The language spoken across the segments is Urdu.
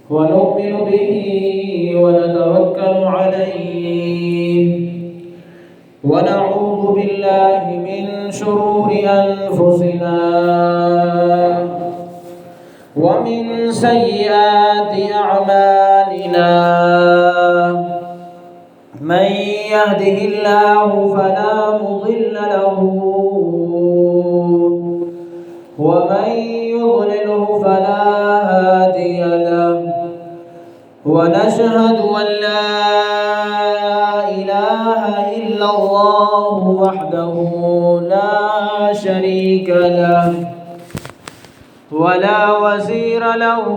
ونؤمن به ونتوكل عليه ونعوذ بالله من شرور أنفسنا ومن سيئات أعمالنا من يهده الله فلا مضل له ومن يضلله فلا هادي له ونشهد أن لا إله إلا الله وحده لا شريك له ولا وزير له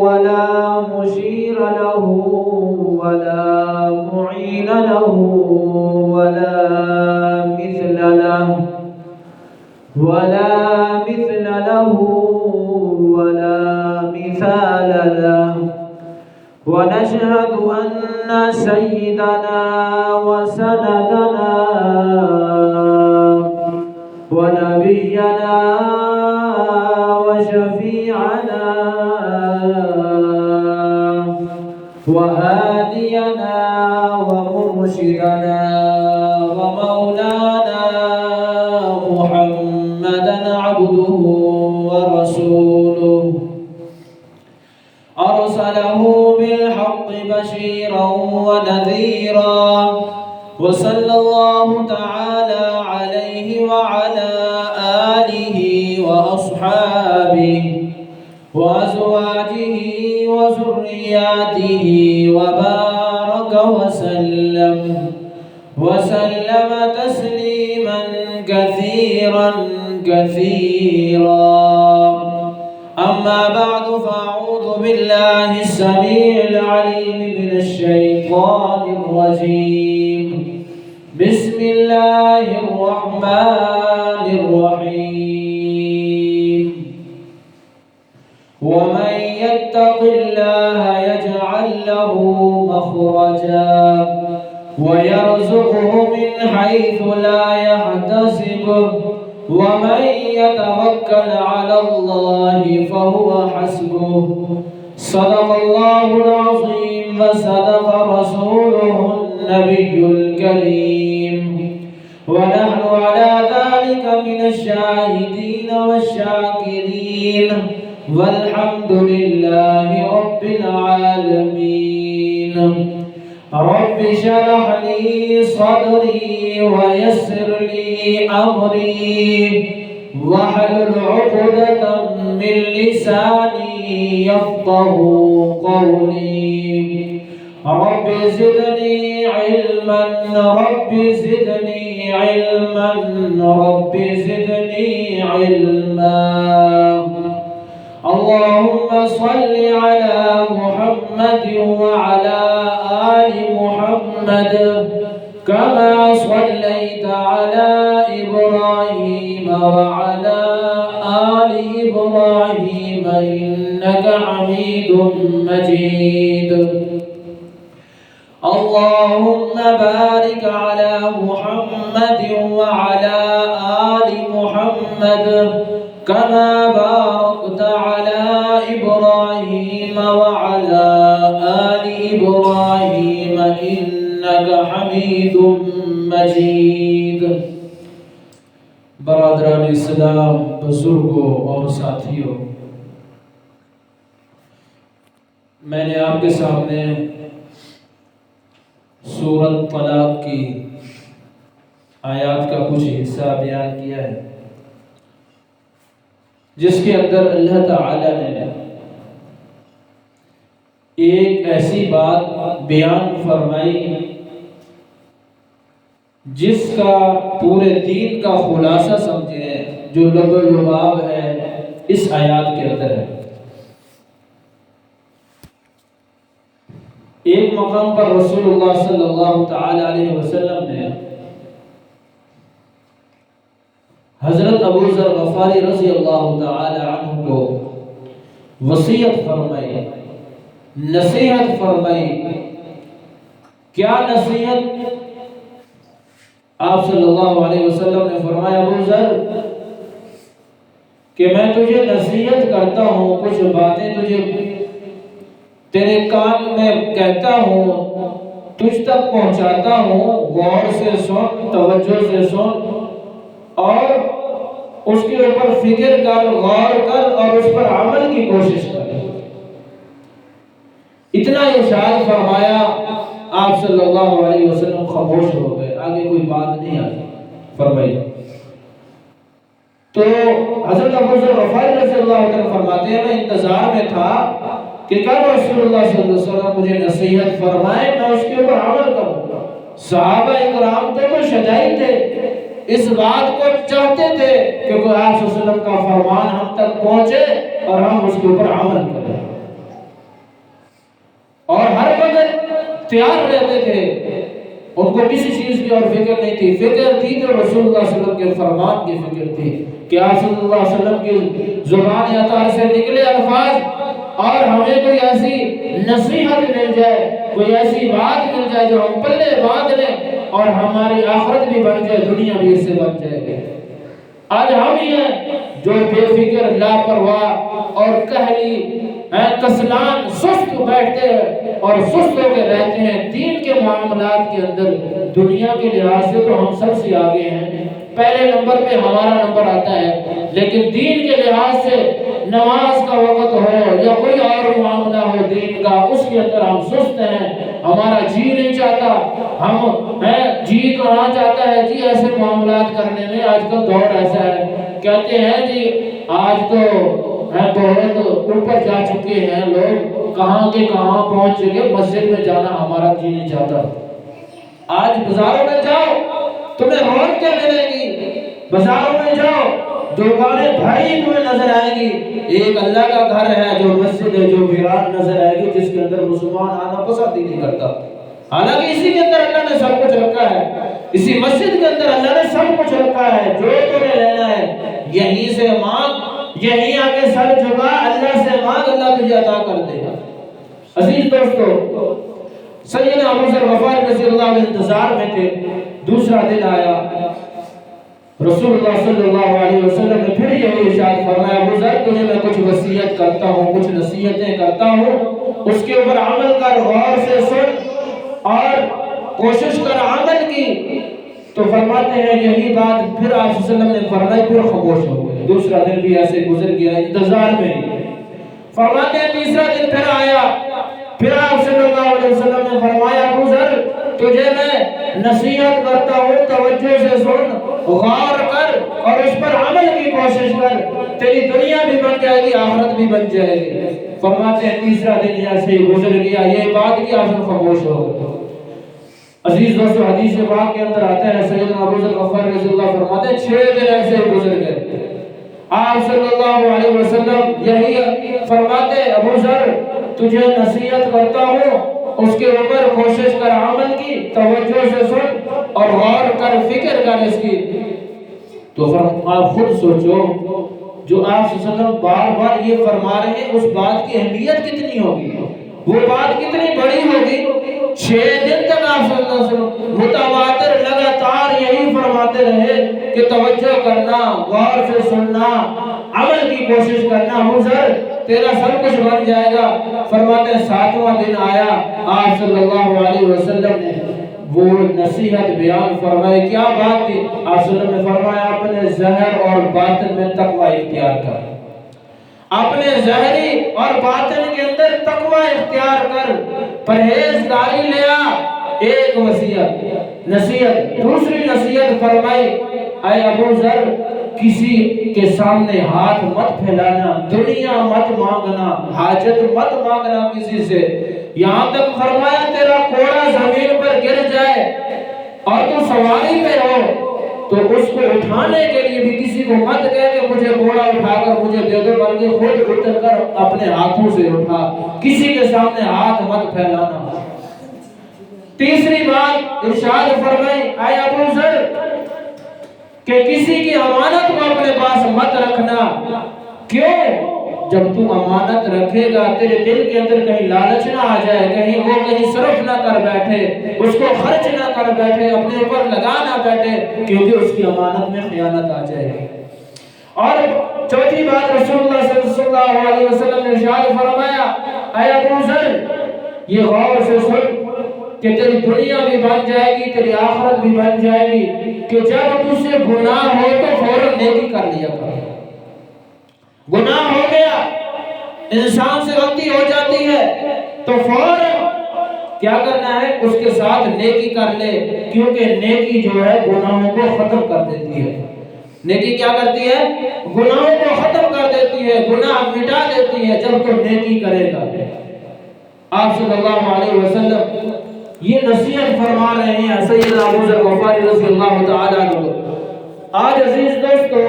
ولا مشير له ولا معين له ولا مثل له ولا مثال له ونشهد أن سيدنا وسندنا ونبينا وشفيعنا وهادينا ومرشدنا ومولانا محمدا عبده ورسوله أرسله بالحق بشيرا ونذيرا وصلى الله تعالى عليه وعلى آله وأصحابه وأزواجه وذرياته وبارك وسلم تسليما كثيرا أما بعد فأعوذ بالله السميع العليم من الشيطان الرجيم بسم الله الرحمن الرحيم ومن يتق الله يجعل له مخرجا ويرزقه من حيث لا يحتسب ومن يتوكل على الله فهو حسبه صدق الله العظيم وصدق رسوله النبي الكريم ونحن على ذلك من الشاهدين والشاكرين والحمد لله رب العالمين رب اشرح لي صدري ويسر لي أمري واحلل عقدة من لساني يفقه قولي رب زدني علما رب زدني علما اللهم صل على محمد وعلى آل محمد كما صليت على إبراهيم وعلى آل إبراهيم إنك حميد مجيد اللهم بارك على محمد وعلى آل محمد كما باركت على إبراهيم وعلى آل إبراهيم إنك حميد مجيد برادران اسلام بزرگوں اور ساتھیوں میں نے آپ کے سامنے سورۃ طلاق کی آیات کا کچھ حصہ بیان کیا ہے جس کے اندر اللہ تعالی نے ایک ایسی بات بیان فرمائی جس کا پورے دین کا خلاصہ سمجھیں جو لب و لباب ہے اس آیات کے اندر ہے ایک مقام پر رسول اللہ صلی اللہ تعالی علیہ وسلم نے حضرت ابو ذر غفاری رضی اللہ تعالی عنہ کو وصیت فرمائی نصیحت فرمائی کیا نصیحت آپ صلی اللہ علیہ وسلم نے فرمایا ابو ذر کہ میں تجھے نصیحت کرتا ہوں کچھ جو باتیں تجھے تیرے کان میں کہتا ہوں تجھ تک پہنچاتا ہوں، غور سے سن، توجہ سے سن اور اس کے اوپر فکر کر، غور کر اور اس پر عمل کی کوشش کر۔ اتنا ارشاد فرمایا، آپ صلی اللہ علیہ وسلم خاموش ہو گئے، آگے کوئی بات نہیں آئی فرمائی۔ تو حضرت ابو ذر غفاری رضی اللہ عنہ فرماتے ہیں میں انتظار میں تھا کہ کب رسول اللہ صلی اللہ علیہ وسلم مجھے نصیحت فرمائے، میں اس کے اوپر عمل کروں۔ صحابہ اکرام تو شجاعی تھے، اس بات کو چاہتے تھے کہ کوئی آپ صلی اللہ علیہ وسلم کا فرمان ہم تک پہنچے اور ہم اس کے اوپر عمل کریں، اور ہر وقت تیار رہتے تھے، ان کو کسی چیز کی اور فکر نہیں تھی۔ فکر تھی تو رسول اللہ صلی اللہ علیہ وسلم کے فرمان کی فکر تھی کہ آپ صلی اللہ علیہ وسلم کی زبان اطہار سے نکلے الفاظ اور ہمیں کوئی ایسی نصیحت مل جائے، کوئی ایسی بات مل جائے جو ہم پلے باندھ لیں اور ہماری آخرت بھی بن جائے، دنیا بھی اس سے بن جائے۔ آج ہم ہی ہیں جو بے فکر، لاپرواہ اور کہلی، کسلان، سست بیٹھتے ہیں اور سست ہو کے رہتے ہیں۔ دین کے معاملات کے اندر دنیا کے لحاظ سے تو ہم سب سے آگے ہیں، پہلے نمبر پہ ہمارا نمبر آتا ہے، لیکن دین کے لحاظ سے نماز کا وقت ہو یا کوئی اور معاملہ ہو دین کا، اس کے اندر ہم سست ہیں، ہمارا جی نہیں چاہتا، ہم جی کہاں چاہتا ہے جی ایسے معاملات کرنے میں۔ آج کل دور ایسا ہے، کہتے ہیں جی آج تو بہت اوپر جا چکے ہیں لوگ، کہاں کے کہاں پہنچ چکے، مسجد میں جانا ہمارا جی نہیں چاہتا۔ آج بازاروں میں جاؤ تمہیں رونقیں ملیں گی، بازاروں میں جاؤ دکانیں بھری تمہیں نظر آئیں گی، ایک اللہ کا گھر ہے جو مسجد ہے جو ویران نظر آئے گی، جس کے اندر مسلمان آنا پسند ہی نہیں کرتا، حالانکہ اسی کے اندر اللہ نے سب کچھ رکھا ہے، اسی مسجد کے اندر اللہ نے سب کچھ رکھا ہے، جو تمہیں لینا ہے یہیں سے مانگ، یہیں آ کے سر جھکا، اللہ سے مانگ، اللہ تجھے عطا کر دے گا۔ عزیز دوستو، سیدنا ابو ذر غفاری رضی اللہ عنہ انتظار میں تھے، دوسرا دن آیا، رسول اللہ صلی اللہ علیہ وسلم نے پھر یہی ارشاد فرمایا، ابو ذر تجھے میں کچھ وصیت کرتا ہوں، کچھ نصیحتیں کرتا ہوں، اس کے اوپر عمل کر، غور سے سن اور کوشش کر عمل کی۔ تو فرماتے ہیں یہی بات پھر آپ صلی اللہ علیہ وسلم نے فرمائی، پھر خاموش ہو گئے۔ دوسرا دن بھی ایسے گزر گیا انتظار میں، فرماتے ہیں تیسرا دن پھر آیا، پھر آپ صلی اللہ علیہ وسلم نے فرمایا ابو ذر تجھے میں نصیحت کرتا ہوں، توجہ سے سن، غور کر اور اس پر عمل کی کوشش کر، تیری دنیا بھی بن جائے گی، آخرت بھی بن جائے گی۔ فرماتے ہیں تیسرا دن ایسے ہی گزر گیا، یہ بات کی آپ خاموش ہو گئے۔ عزیز دوستو، حدیث پاک کے اندر آتا ہے سیدنا ابو ذر غفاری رضی اللہ فرماتے ہیں 6 دن ایسے ہی گزر گئے، آپ صلی اللہ علیہ وسلم یہی فرماتے ابو ذر تجھے نصیحت کرتا ہوں، اس کے اوپر کوشش کر، عمل کی، توجہ سے سن اور غور کر، فکر کر اس کی۔ تو آپ خود سوچو جو آپ صلی اللہ علیہ وسلم بار بار یہ فرما رہے ہیں، اس بات کی اہمیت کتنی ہوگی، وہ بات کتنی بڑی ہوگی۔ 6 دن تک آپ صلی اللہ علیہ وسلم متواتر لگاتار یہی فرماتے رہے کہ توجہ کرنا، غور سے سننا، عمل کی کوشش کرنا، ابو ذر تیرا سب کچھ بن جائے گا۔ فرماتے ہیں 7واں دن آیا، آپ صلی اللہ علیہ وسلم نے وہ نصیحت بیان فرمائی۔ کیا بات تھی؟ آپ صلی اللہ علیہ وسلم نے فرمایا اپنے ظاہر اور باطن میں تقوی اختیار کر، اپنے ظاہری اور باطن کے اندر تقوی اختیار کر، پرہیزگاری لیا۔ ایک نصیحت، دوسری نصیحت فرمائی اے ابو ذر کسی کے سامنے ہاتھ مت پھیلانا، دنیا مت مانگنا، حاجت مت مانگنا کسی سے، یہاں تک فرمایا تیرا کوڑا زمین پر گر جائے اور تو سواری پہ ہو تو اس کو اٹھانے کے لیے بھی کسی کو مت کہے کہ مجھے گھوڑا اٹھا کر مجھے دے دو، بلکہ خود اتر کر اپنے ہاتھوں سے اٹھا، کسی کے سامنے ہاتھ مت پھیلانا۔ تیسری بات ارشاد فرمائی اے ابو ذر کہ کسی کی امانت کو اپنے پاس مت رکھنا۔ کیوں؟ جب تو امانت رکھے گا تیرے دل کے اندر کہیں لالچ نہ آ جائے، کہیں وہ کہیں صرف نہ کر بیٹھے، اس کو خرچ نہ کر بیٹھے، اپنے اوپر لگا نہ بیٹھے، کیونکہ اس کی امانت میں خیانت آ جائے گی۔ اور چوتھی بات رسول اللہ صلی اللہ علیہ وسلم نے ارشاد فرمایا، اے ابو ذر یہ غور سے سن کہ تیری دنیا بھی بن جائے گی، تیری آخرت بھی بن جائے گی، کہ جب تجھ سے گناہ ہو تو فوراً نیکی کر لیا کر۔ گناہ ہو گیا، انسان سے غلطی ہو جاتی ہے تو فوراً کیا کرنا ہے؟ اس کے ساتھ نیکی کر لے، کیونکہ نیکی جو ہے گناہوں کو ختم کر دیتی ہے۔ نیکی کیا کرتی ہے؟ گناہوں کو ختم کر دیتی ہے، گناہ مٹا دیتی ہے جب تو نیکی کرے گا۔ آپ صلی اللہ علیہ وسلم یہ نصیحت فرما رہے ہیں سیدنا ابو ذر غفاری رضی اللہ تعالیٰ عنہ۔ آج عزیز دوستو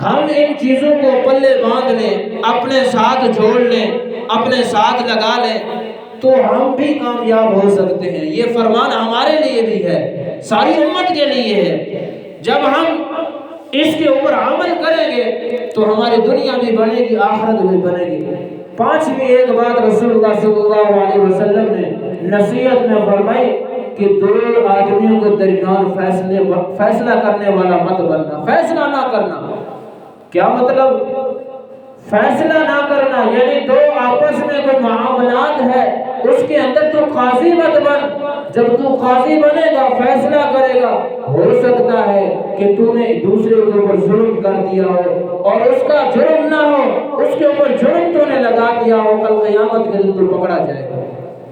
ہم ان چیزوں کو پلے باندھ لیں، اپنے ساتھ جوڑ لیں، اپنے ساتھ لگا لیں تو ہم بھی کامیاب ہو سکتے ہیں۔ یہ فرمان ہمارے لیے بھی ہے، ساری امت کے لیے ہے۔ جب ہم اس کے اوپر عمل کریں گے تو ہماری دنیا بھی بنے گی، آخرت بھی بنے گی۔ پانچویں ایک بات رسول اللہ صلی اللہ علیہ وسلم نے نصیحت میں فرمائی کہ دو آدمیوں کے درمیان فیصلہ کرنے والا مت بننا، فیصلہ نہ کرنا۔ کیا مطلب؟ فیصلہ نہ کرنا یعنی دو آپس میں کوئی معاملات ہے اس کے اندر تو قاضی مت بن۔ جب تو قاضی بنے گا، فیصلہ کرے گا، ہو سکتا ہے کہ تو نے دوسرے کے اوپر ظلم کر دیا ہو اور اس کا جرم نہ ہو، اس کے اوپر جرم تو نے لگا دیا ہو، کل قیامت کے دن تو پکڑا جائے گا۔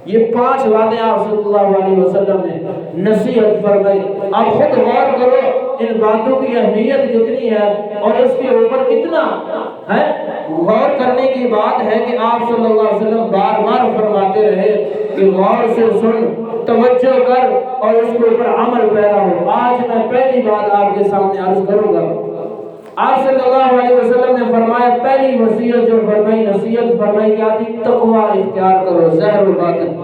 یہ 5 باتیں آپ صلی اللہ علیہ وسلم نے نصیحت فرمائی۔ آپ خود غور کرو ان باتوں کی اہمیت کتنی ہے اور اس کے اوپر کتنا ہے غور کرنے کی بات ہے کہ آپ صلی اللہ علیہ وسلم بار بار فرماتے رہے کہ غور سے سن، توجہ کر اور اس کے اوپر عمل پیرا ہو۔ آج میں پہلی بات آپ کے سامنے عرض کروں گا۔ آپ صلی اللہ علیہ وسلم نے فرمایا، پہلی وصیت جو فرمائی، نصیحت فرمائی کیا تھی؟ تقوی اختیار کرو، زہر و باطن۔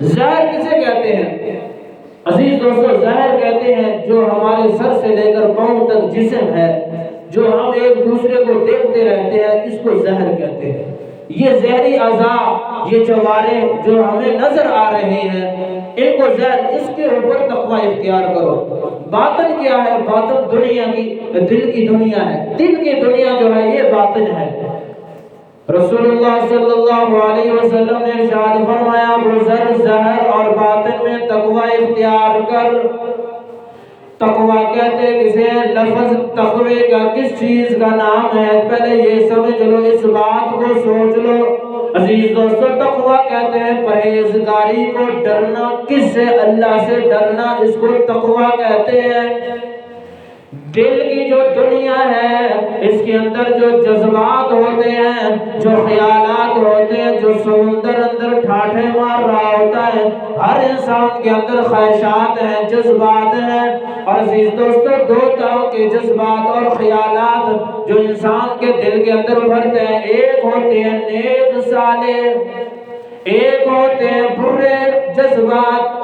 زہر کسے کہتے ہیں عزیز دوستو؟ زہر کہتے ہیں جو ہمارے سر سے لے کر پاؤں تک جسم ہے، جو ہم ایک دوسرے کو دیکھتے رہتے ہیں، اس کو زہر کہتے ہیں۔ یہ زہری اعضاء، یہ جوارے جو ہمیں نظر آ رہے ہیں، ان کو زہر، اس کے اوپر تقوی اختیار کرو۔ باطن کیا ہے؟ باطن دنیا کی، دل کی دنیا ہے۔ دل کی دنیا جو ہے یہ باطن ہے۔ رسول اللہ صلی اللہ علیہ وسلم نے ارشاد فرمایا، ابو ذر زہر اور باطن میں تقوی اختیار کر۔ تقوی کہتے کسے؟ لفظ تقوی کا کس چیز کا نام ہے؟ پہلے یہ سمجھ لو، اس بات کو سوچ لو عزیز دوستو۔ تقوی کہتے ہیں پرہیزگاری کو، ڈرنا۔ کس سے؟ اللہ سے ڈرنا، اس کو تقوی کہتے ہیں۔ دل کی جو دنیا ہے، اس کے اندر جو جذبات ہوتے ہیں، جو خیالات ہوتے ہیں، جو سمندر اندر ٹھاٹھے مار رہا ہوتا ہے، ہر انسان کے اندر خواہشات ہیں، جذبات ہیں۔ اور عزیز دوستو 2 طرح کے جذبات اور خیالات جو انسان کے دل کے اندر ابھرتے ہیں، ایک ہوتے ہیں نیک صالح، ایک ہوتے ہیں برے جذبات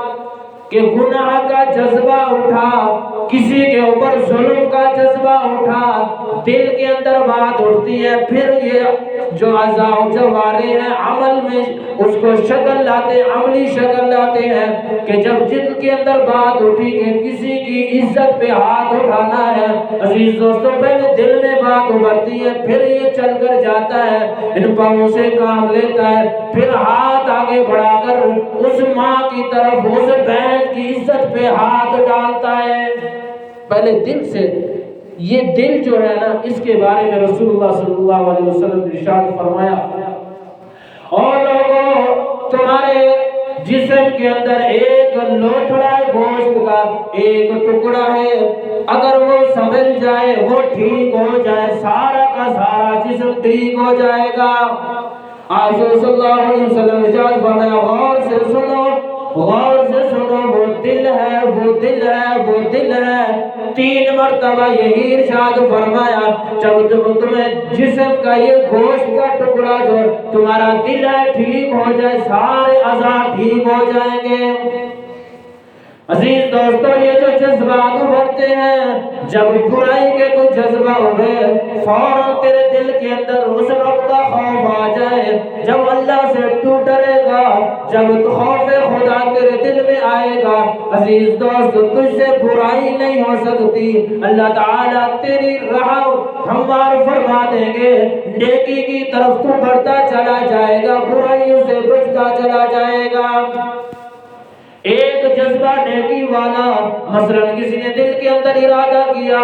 کہ گناہ کا جذبہ اٹھا، کسی کے اوپر ظلم کا جذبہ اٹھا، دل کے اندر بات اٹھتی ہے، پھر یہ جو اعضاء و جوارے ہیں عمل میں اس کو شکل لاتے، عملی شکل لاتے ہیں کہ جب دل کے اندر بات اٹھی کہ کسی کی عزت پہ ہاتھ اٹھانا ہے، عزیز دوستو پہلے دل میں بات ابھرتی ہے، پھر یہ چل کر جاتا ہے، ان پاؤں سے کام لیتا ہے، پھر ہاتھ آگے بڑھا کر اس ماں کی طرف، اس بہن کی عزت پہ ہاتھ ڈالتا ہے۔ پہلے دل سے، یہ دل جو ہے نا، اس کے بارے میں رسول اللہ صلی اللہ علیہ وسلم نے ارشاد فرمایا، اور لوگوں تمہارے جسم کے اندر ایک لوتھڑا گوشت کا ایک ٹکڑا ہے، اگر وہ سنبھل جائے، وہ ٹھیک ہو جائے، سارا کا سارا جسم ٹھیک ہو جائے گا۔ آپ صلی اللہ علیہ وسلم نے ارشاد فرمایا، غور سے سنو، غور سے سنو، وہ دل ہے، وہ دل ہے، وہ دل ہے۔ 3 مرتبہ یہی ارشاد فرمایا، جب تمہیں جسم کا یہ گوشت کا ٹکڑا جو تمہارا دل ہے ٹھیک ہو جائے، سارے اعضاء ٹھیک ہو جائیں گے۔ عزیز دوستو یہ جو جذبات ابھرتے ہیں، جب برائی کے کوئی جذبہ ابھرے، فوراً تیرے دل کے اندر اس رب کا خوف آ جائے، جب اللہ سے تو ڈرے گا، جب خوف خدا تیرے دل میں آئے گا، عزیز دوست تجھ سے برائی نہیں ہو سکتی، اللہ تعالیٰ تیری راہ ہموار فرما دیں گے، نیکی کی طرف تو بڑھتا چلا جائے گا، برائیوں سے بچتا چلا جائے گا۔ ایک جذبہ نیکی والا، مثلا کسی نے دل کے اندر ارادہ کیا،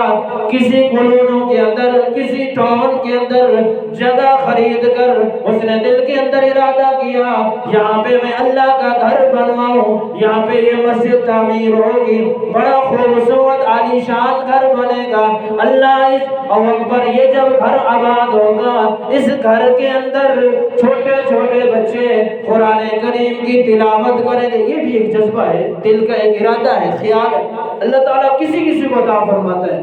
کسی کالونیوں کے اندر، کسی ٹاؤن کے اندر جگہ خرید کر اس نے دل کے اندر ارادہ کیا یہاں پہ میں اللہ کا گھر بنواؤں، یہاں پہ یہ مسجد تعمیر ہوگی، بڑا خوبصورت عالی شان گھر بنے گا، اللہ اس اکبر یہ جب گھر آباد ہوگا، اس گھر کے اندر چھوٹے چھوٹے بچے قرآن کریم کی تلاوت کریں گے، یہ بھی ایک جذبہ ہے، دل کا ایک ارادہ ہے، خیال ہے۔ اللہ تعالیٰ کسی کسی کو عطا فرماتا ہے،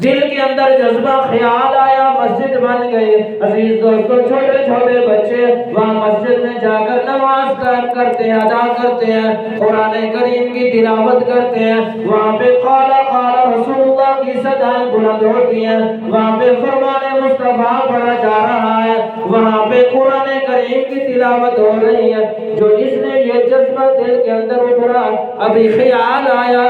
دل کے اندر جذبہ خیال آیا، مسجد بن گئی۔ عزیز دوستو چھوٹے چھوٹے بچے وہاں مسجد میں جا کر نماز کرتے ہیں، ادا کرتے ہیں، قرآن کریم کی تلاوت کرتے ہیں، وہاں پہ قال قال رسول اللہ کی صدائیں بلند ہوتی ہیں، وہاں پہ فرمان مصطفیٰ پڑھا جا رہا ہے، وہاں پہ قرآن کریم کی تلاوت ہو رہی ہے۔ جو اس نے یہ جذبہ دل کے اندر ابھرا، ابھی خیال آیا،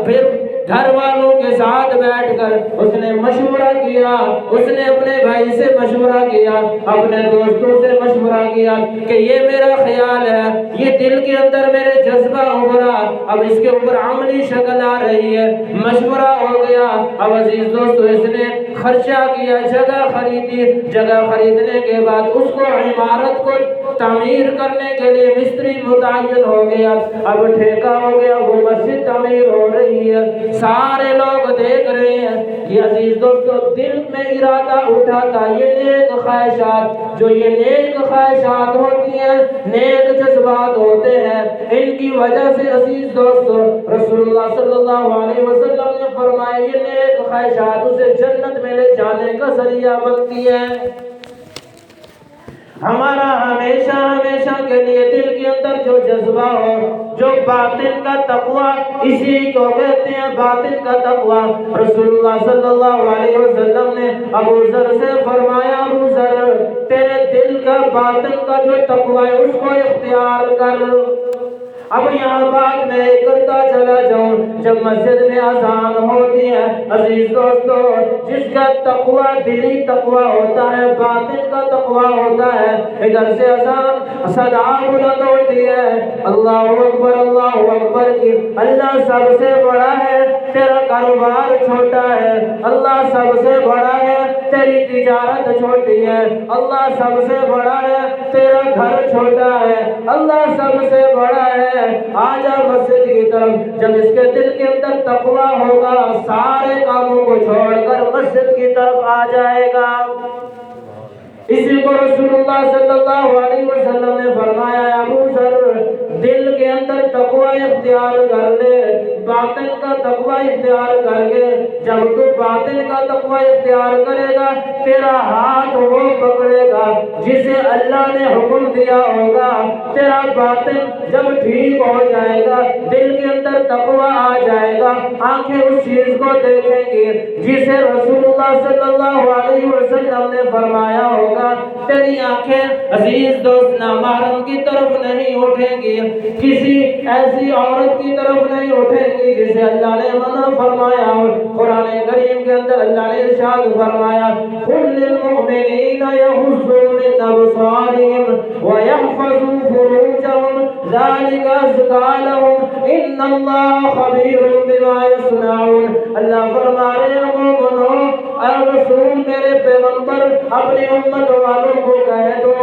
پھر گھر والوں کے ساتھ بیٹھ کر اس نے مشورہ کیا، اس نے اپنے بھائی سے مشورہ کیا، اپنے دوستوں سے مشورہ کیا کہ یہ میرا خیال ہے، یہ دل کے اندر میرے جذبہ ابھرا، اب اس کے اوپر عملی شکل آ رہی ہے، مشورہ ہو گیا۔ اب عزیز دوستو اس نے خرچہ کیا، جگہ خریدی، جگہ خریدنے کے بعد اس کو عمارت کو تعمیر کرنے کے لیے مستری متعین ہو گیا، اب ٹھیکہ ہو گیا، وہ مسجد تعمیر ہو رہی ہے، سارے لوگ دیکھ رہے ہیں۔ یہ عزیز دوستو دل میں ارادہ اٹھا تھا، یہ نیک خواہشات، جو یہ نیک خواہشات ہوتی ہیں، نیک جذبات ہوتے ہیں، ان کی وجہ سے عزیز دوستو رسول اللہ صلی اللہ علیہ وسلم نے فرمایا یہ نیک خواہشات اسے جنت میں لے جانے کا ذریعہ بنتی ہے۔ ہمارا ہمیشہ ہمیشہ کے لیے دل کے اندر جو جذبہ ہو، جو باطن کا تقوی، اسی کو کہتے ہیں باطن کا تقوی۔ رسول اللہ صلی اللہ علیہ وسلم نے ابو ذر سے فرمایا ابو ذر تیرے دل کا باطن کا جو تقوی ہے اس کو اختیار کر۔ اب یہاں بات میں کرتا چلا جاؤں، جب مسجد میں اذان ہوتی ہے عزیز دوستو، جس کا تقوی دلی تقوی ہوتا ہے، باطن کا تقوی ہوتا ہے، ادھر سے اذان صدا بلند ہوتی ہے، اللہ اکبر کی، اللہ سب سے بڑا ہے، تیرا کاروبار چھوٹا ہے، اللہ سب سے بڑا ہے، تیری تجارت چھوٹی ہے، اللہ سب سے بڑا ہے، تیرا گھر چھوٹا ہے، اللہ سب سے بڑا ہے، آجا مسجد کی طرف۔ جب اس کے دل کے اندر تقوی ہوگا، سارے کاموں کو چھوڑ کر مسجد کی طرف آ جائے گا۔ اسی کو رسول اللہ صلی اللہ علیہ وسلم نے فرمایا ابو ذر دل کے اندر تقوی اختیار کر لے، باطن کا تقوی اختیار کر لے۔ جب تو باطن کا تقوی اختیار کرے گا، تیرا ہاتھ وہ پکڑے گا جسے اللہ نے حکم دیا ہوگا، تیرا باطن جب ٹھیک ہو جائے گا، دل کے اندر تقوی آ جائے گا، آنکھیں اس چیز کو دیکھیں گی جسے رسول اللہ صلی اللہ علیہ وسلم نے فرمایا ہوگا۔ تیری آنکھیں عزیز دوست نامحرم کی طرف نہیں اٹھیں گی، کسی ایسی عورت کی طرف نہیں اٹھیں گی جسے اللہ نے منع فرمایا ہو۔ قرآن کریم کے اندر اللہ نے ارشاد فرمایا قُلْ لِلْمُؤْمِنِينَ يَغُضُّوا مِنْ أَبْصَارِهِمْ وَيَحْفَظُوا فُرُوجَهُمْ ذَلِكَ أَزْكَىٰ لَهُمْ إِنَّ اللَّهَ خَبِيرٌ بِمَا يَصْنَعُونَ۔ اللہ فرما رہے ہیں مومنوں، اے رسول میرے پیغمبر اپنی امت والوں کو کہہ دو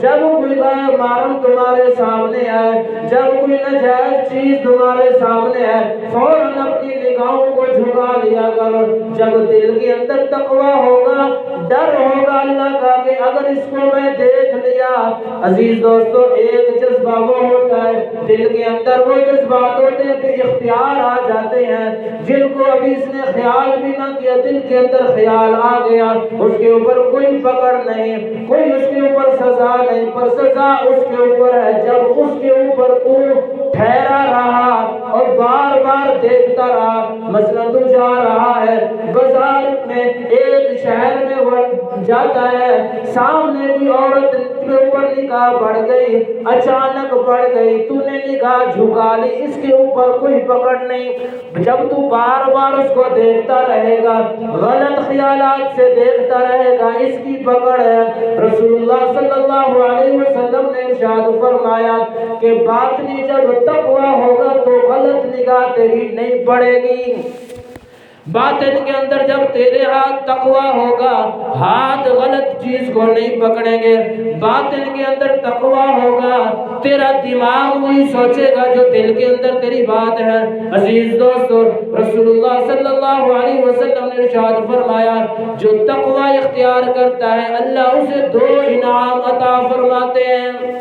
جب کوئی محرم تمہارے سامنے ہے، جب کوئی ناجائز چیز تمہارے سامنے ہے، فوراً اپنی نگاہوں کو جھکا لیا کرو۔ جب دل کے اندر تقوی ہوگا، ڈر ہوگا اللہ کا کہ اگر اس کو میں دیکھ لیا، عزیز دوستو ایک جذبہ وہ ہوتا ہے دل کے اندر، وہ جذبات ہوتے ہیں کہ اختیار آ جاتے ہیں، جن کو ابھی اس نے خیال بھی نہ کیا، دل کے اندر خیال آ گیا، اس کے اوپر کوئی پکڑ نہیں، کوئی اس کے اوپر سزا نہیں، پر سزا اس کے اوپر ہے جب اس کے اوپر تو ٹھہرا رہا اور بار بار دیکھتا رہا۔ مثلا تو جا رہا ہے بازار میں، ایک شہر میں جاتا ہے، سامنے بھی عورت کے اوپر نگاہ بڑھ گئی، اچانک بڑھ گئی، تو نے نگاہ جھکا لی، اس کے اوپر کوئی پکڑ نہیں۔ جب تو بار بار اس کو دیکھتا رہے گا، غلط خیالات سے دیکھتا رہے گا، اس کی پکڑ ہے۔ رسول اللہ صلی اللہ علیہ وسلم نے ارشاد فرمایا کہ باطنی جب تقویٰ ہوگا تو غلط نگاہ تیری نہیں پڑے گی۔ باطن کے اندر جب تیرے ہاتھ تقویٰ ہوگا، ہاتھ غلط چیز کو نہیں پکڑیں گے۔ باطن کے اندر تقویٰ ہوگا، تیرا دماغ وہی سوچے گا جو دل کے اندر تیری بات ہے۔ عزیز دوستو، رسول اللہ صلی اللہ علیہ وسلم نے ارشاد فرمایا جو تقویٰ اختیار کرتا ہے اللہ اسے 2 انعام عطا فرماتے ہیں۔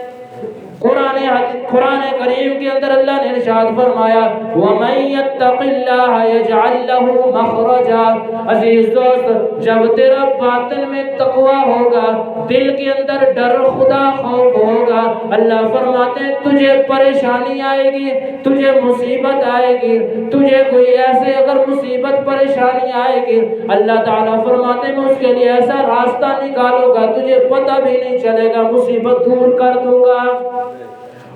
قرآن کریم کے اندر اللہ نے ارشاد فرمایا وَمَن يَتَّقِ اللَّهَ يَجْعَل لَّهُ مَخْرَجًا۔ عزیز دوست، جب تیرا باطن میں تقویٰ ہوگا، دل کے اندر ڈر خدا خوف ہوگا، اللہ فرماتے ہیں تجھے پریشانی آئے گی، تجھے مصیبت آئے گی، تجھے کوئی ایسے اگر مصیبت پریشانی آئے گی، اللہ تعالیٰ فرماتے ہیں میں اس کے لیے ایسا راستہ نکالوں گا تجھے پتہ بھی نہیں چلے گا، مصیبت دور کر دوں گا۔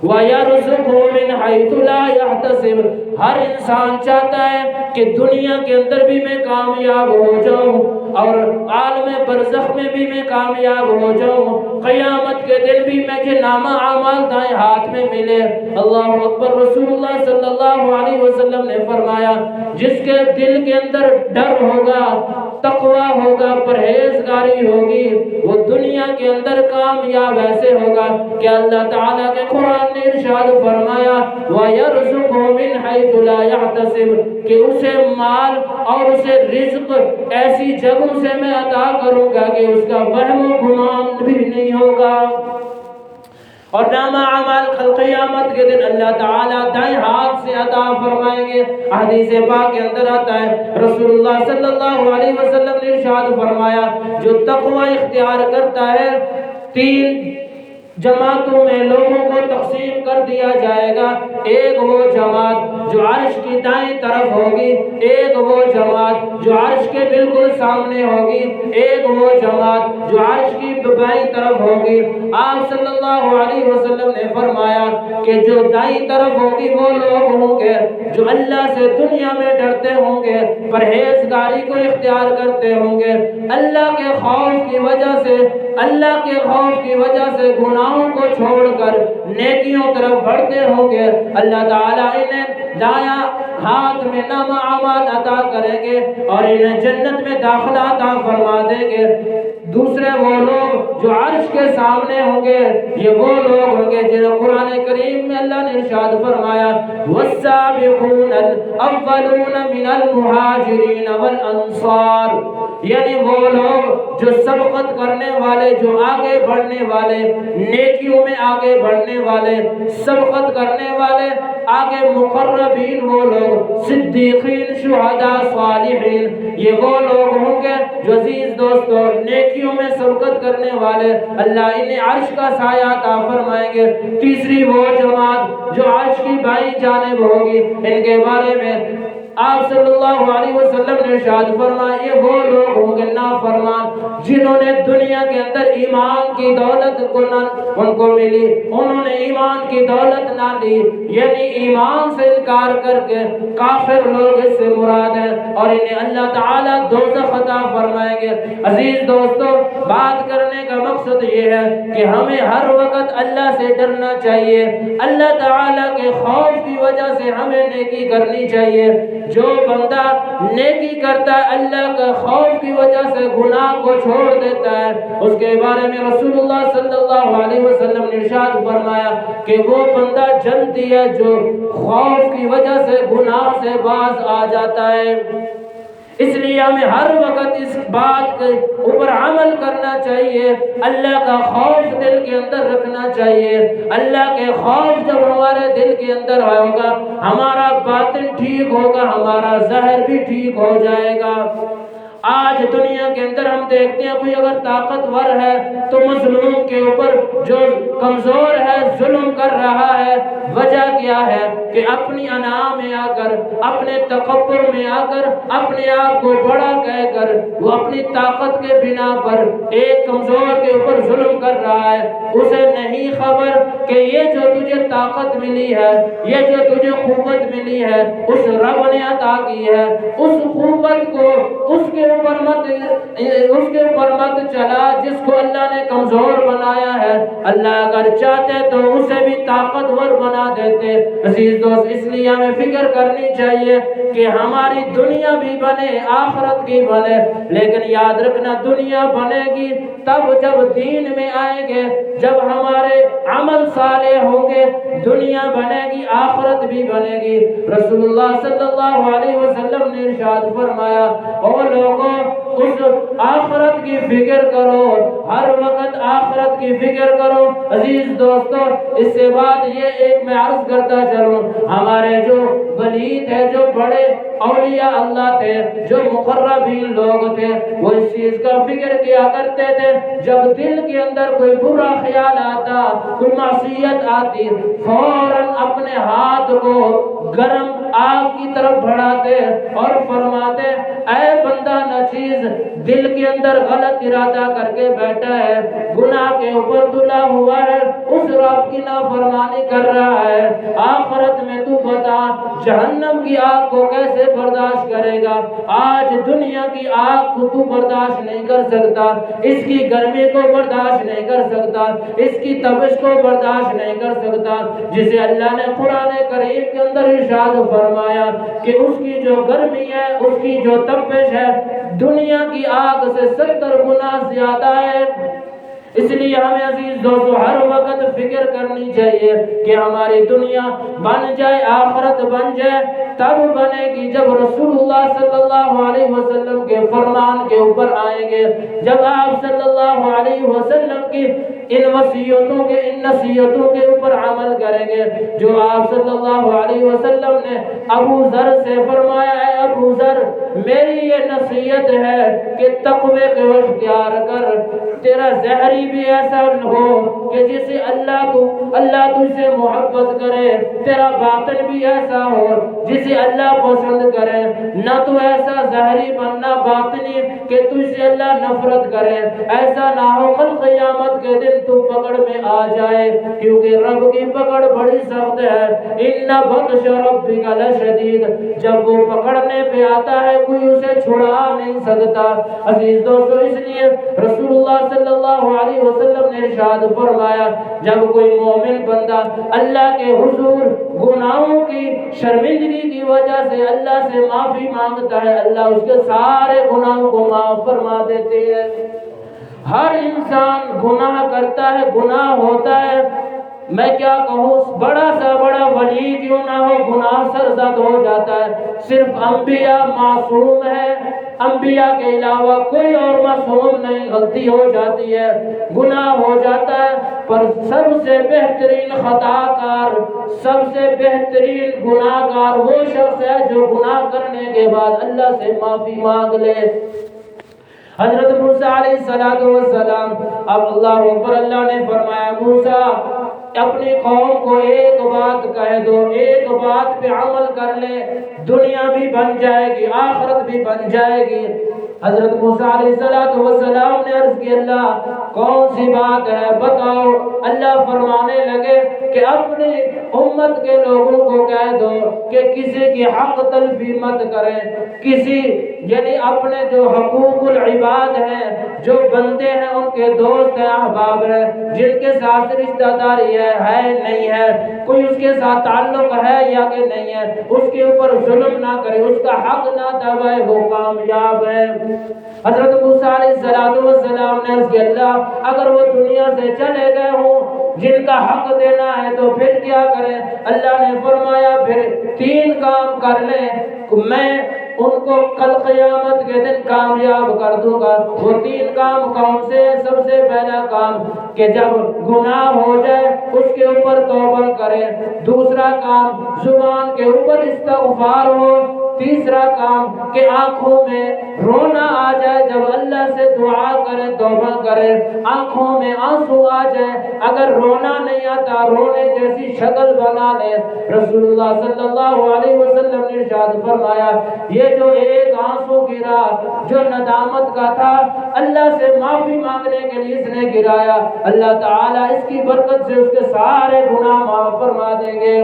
وَيَرْزُقْهُ مِنْ حَيْثُ لَا يَحْتَسِبُ۔ ہر انسان چاہتا ہے کہ دنیا کے اندر بھی میں کامیاب ہو جاؤں اور عالم برزخ میں بھی میں کامیاب ہو جاؤں، قیامت کے دن بھی مجھے نامہ اعمال دائیں ہاتھ میں ملے۔ اللہ اکبر۔ رسول اللہ صلی اللہ علیہ وسلم نے فرمایا جس کے دل کے اندر ڈر ہوگا، تقویٰ ہوگا، پرہیزگاری ہوگی، وہ دنیا کے اندر کامیاب ایسے ہوگا کہ اللہ تعالیٰ کے قرآن نے ارشاد فرمایا وَيَرْزُقْهُ مِنْ حَيْثُ لَا يَحْتَسِبُ کہ اسے مال اور اسے رزق ایسی جگہوں سے میں عطا کروں گا کہ اس کا وہم و گمان بھی نہیں ہوگا۔ اور نامہ اعمال کل قیامت کے دن اللہ تعالیٰ دائیں ہاتھ سے عطا فرمائیں گے۔ حدیث پاک کے اندر آتا ہے رسول اللہ صلی اللہ علیہ وسلم نے ارشاد فرمایا جو تقوی اختیار کرتا ہے 3 جماعتوں میں لوگوں کو تقسیم کر دیا جائے گا۔ ایک وہ جماعت جو عرش کی دائیں طرف ہوگی، ایک وہ جماعت جو عرش کے بالکل سامنے ہوگی، ایک وہ جماعت جو عرش کی بائیں طرف ہوگی۔ آپ صلی اللہ علیہ وسلم نے فرمایا کہ جو دائیں طرف ہوگی وہ لوگ ہوں گے جو اللہ سے دنیا میں ڈرتے ہوں گے، پرہیزگاری کو اختیار کرتے ہوں گے، اللہ کے خوف کی وجہ سے گناہوں کو چھوڑ کر نیکیوں طرف بڑھتے ہوں گے۔ اللہ تعالیٰ انہیں دایاں ہاتھ میں نامہ اعمال عطا کریں گے اور انہیں جنت میں داخلہ عطا فرما دیں گے۔ دوسرے وہ لوگ جو عرش کے سامنے ہوں گے، یہ وہ لوگ ہوں گے جنہیں قرآن کریم میں اللہ نے ارشاد فرمایا والسابقون الاولون من المہاجرین والانصار، یعنی وہ لوگ جو سبقت کرنے والے، جو آگے بڑھنے والے، نیکیوں میں آگے بڑھنے والے، سبقت کرنے والے، آگے مقربین، وہ لوگ صدیقین، شہداء، صالحین، یہ وہ لوگ ہوں گے جو عزیز دوستو نیکیوں میں سبقت کرنے والے، اللہ انہیں عرش کا سایہ عطا فرمائیں گے۔ تیسری وہ جماعت جو عرش کی بائیں جانب ہوگی، ان کے بارے میں آپ صلی اللہ علیہ وسلم نے ارشاد فرمایا یہ وہ لوگ ہوں گے نافرمان جنہوں نے دنیا کے اندر ایمان کی دولت ان کو ملی، انہوں نے ایمان کی دولت نہ لی، یعنی ایمان سے انکار کر کے کافر لوگ اس سے مراد ہیں اور انہیں اللہ تعالیٰ دوزخ عطا فرمائیں گے۔ عزیز دوستو، بات کرنے کا مقصد یہ ہے کہ ہمیں ہر وقت اللہ سے ڈرنا چاہیے، اللہ تعالیٰ کے خوف کی وجہ سے ہمیں نیکی کرنی چاہیے۔ جو بندہ نیکی کرتا ہے اللہ کا خوف کی وجہ سے گناہ کو چھوڑ دیتا ہے، اس کے بارے میں رسول اللہ صلی اللہ علیہ وسلم نے ارشاد فرمایا کہ وہ بندہ جنتی ہے جو خوف کی وجہ سے گناہ سے باز آ جاتا ہے۔ اس لیے ہمیں ہر وقت اس بات کے اوپر عمل کرنا چاہیے، اللہ کا خوف دل کے اندر رکھنا چاہیے۔ اللہ کے خوف جب ہمارے دل کے اندر ہوگا، ہمارا باطن ٹھیک ہوگا، ہمارا ظاہر بھی ٹھیک ہو جائے گا۔ آج دنیا کے اندر ہم دیکھتے ہیں کوئی اگر طاقتور ہے تو مظلوم کے اوپر جو کمزور ہے، ظلم کر رہا ہے، وجہ کیا ہے کہ اپنی انا میں آ کر، اپنے تکبر میں آ کر، اپنے آپ کو بڑا کہہ کر وہ اپنی طاقت کے بنا پر ایک کمزور کے اوپر ظلم کر رہا ہے۔ اسے نہیں خبر کہ یہ جو تجھے طاقت ملی ہے، یہ جو تجھے قوت ملی ہے، اس رب نے عطا کی ہے۔ اس قوت کو اس کے اوپر مت چلا جس کو اللہ نے کمزور بنایا ہے۔ اللہ اگر چاہتے تو اسے بھی طاقتور بنا دیتے۔ عزیز دوست، اس لیے ہمیں فکر کرنی چاہیے کہ ہماری دنیا بھی بنے، آخرت کی بنے، لیکن یاد رکھنا دنیا بنے گی تب جب دین میں آئیں گے، جب ہمارے عمل صالح ہوں گے، دنیا بنے گی، آخرت بھی بنے گی۔ رسول اللہ صلی اللہ علیہ وسلم نے ارشاد فرمایا، او لوگوں اس آخرت کی فکر کرو، ہر وقت آخرت کی فکر کرو۔ عزیز دوستو، اس سے بعد یہ ایک میں عرض کرتا چلوں، ہمارے جو ولی تھے، جو بڑے اولیاء اللہ تھے، جو مقربین لوگ تھے، وہ اس چیز کا فکر کیا کرتے تھے جب دل کے اندر کوئی برا خیال آتا، کوئی معصیت آتی، فوراً اپنے ہاتھ کو گرم آگ کی طرف بڑھاتے اور فرماتے، اے بندہ ناچیز، دل کے اندر غلط ارادہ کر کے بیٹھا ہے، گناہ کے اوپر تلا ہوا ہے، اس رب کی نافرمانی کر رہا ہے، آخرت میں تو بتا جہنم کی آگ کو کیسے برداشت کرے گا؟ آج دنیا کی آگ کو تو برداشت نہیں کر سکتا، اس کی گرمی کو برداشت نہیں کر سکتا، اس کی تپش کو برداشت نہیں کر سکتا، جسے اللہ نے قرآن کریم کے اندر ارشاد فرمایا کہ اس کی جو گرمی ہے، اس کی جو تپش ہے، دنیا کی آگ سے 70 گنا زیادہ ہے۔ اس لیے ہمیں عزیز دوستو ہر وقت فکر کرنی چاہیے کہ ہماری دنیا بن جائے، آخرت بن جائے، تب بنے گی جب رسول اللہ صلی اللہ علیہ وسلم کے فرمان کے اوپر آئیں گے، جب آپ صلی اللہ علیہ وسلم کی ان وصیتوں کے، ان نصیحتوں کے اوپر عمل کریں گے جو آپ صلی اللہ علیہ وسلم نے ابو ذر سے فرمایا، اے ابو ذر، میری یہ نصیحت ہے کہ تقوی کو اختیار کر، تیرا ظاہری بھی ایسا ہو کہ جسے اللہ تجھ سے محبت کرے، تیرا باطن بھی ایسا ہو جسے اللہ پسند کرے، نہ تو ایسا ظاہری بننا باطنی کہ تجھ سے اللہ نفرت کرے، ایسا نہ ہو کل قیامت کے دن تو پکڑ میں آ جائے، کیونکہ رب کی پکڑ بڑی سخت ہے، ان بطش ربک لشدید، جب وہ پکڑنے پہ آتا ہے کوئی اسے چھڑا نہیں سکتا۔ عزیز دوستو، اس لیے رسول اللہ صلی اللہ علیہ وسلم نے ارشاد فرمایا، جب کوئی مومن بندہ اللہ کے حضور گناہوں کی شرمندگی کی وجہ سے اللہ سے معافی مانگتا ہے، اللہ اس کے سارے گناہوں کو معاف فرما دیتے ہیں۔ ہر انسان گناہ کرتا ہے، گناہ ہوتا ہے، میں کیا کہوں، بڑا سا بڑا ولی کیوں نہ ہو گناہ سرزد ہو جاتا ہے۔ صرف انبیاء معصوم ہے، انبیاء کے علاوہ کوئی اور معصوم نہیں، غلطی ہو جاتی ہے، گناہ ہو جاتا ہے، پر سب سے بہترین خطا کار، سب سے بہترین گناہ گار وہ شخص ہے جو گناہ کرنے کے بعد اللہ سے معافی مانگ لے۔ حضرت موسیٰ علیہ السلام، اب اللہ اکبر، اللہ نے فرمایا موسیٰ اپنی قوم کو ایک بات کہہ دو، ایک بات پہ عمل کر لے، دنیا بھی بن جائے گی، آخرت بھی بن جائے گی۔ حضرت موسیٰ علیہ السلام نے عرض کی، اللہ کون سی بات ہے بتاؤ؟ اللہ فرمانے لگے کہ اپنی امت کے لوگوں کو کہہ دو کہ کسی کی حق تلفی مت کریں، کسی یعنی اپنے جو حقوق العباد ہیں، جو بندے ہیں، ان کے دوست ہیں، احباب ہیں، جن کے ساتھ رشتہ داری ہے نہیں ہے، کوئی اس کے ساتھ تعلق ہے یا کہ نہیں ہے، اس کے اوپر ظلم نہ کرے، اس کا حق نہ دبائے، وہ کامیاب ہے۔ حضرت موسیٰ علیہ السلام نے عرض کیا، اللہ اگر وہ دنیا سے چلے گئے ہوں، جن کا حق دینا ہے تو پھر کیا کریں؟ اللہ نے فرمایا پھر 3 کام کر لیں، میں ان کو کل قیامت کے دن کامیاب کر دوں گا۔ وہ 3 کام کون سے ہیں؟ سب سے پہلا کام کہ جب گناہ ہو جائے اس کے اوپر توبہ کریں، دوسرا کام زبان کے اوپر استغفار ہو، تیسرا کام کہ آنکھوں میں رونا آ جائے، جب اللہ سے دعا کرے توبہ کرے آنکھوں میں آنسو آ جائے، اگر رونا نہیں آتا رونے جیسی شکل بنا لے۔ رسول اللہ صلی اللہ علیہ وسلم نے ارشاد فرمایا یہ جو ایک آنسو گرا جو ندامت کا تھا، اللہ سے معافی مانگنے کے لیے اس نے گرایا، اللہ تعالیٰ اس کی برکت سے اس کے سارے گناہ معاف فرما دیں گے۔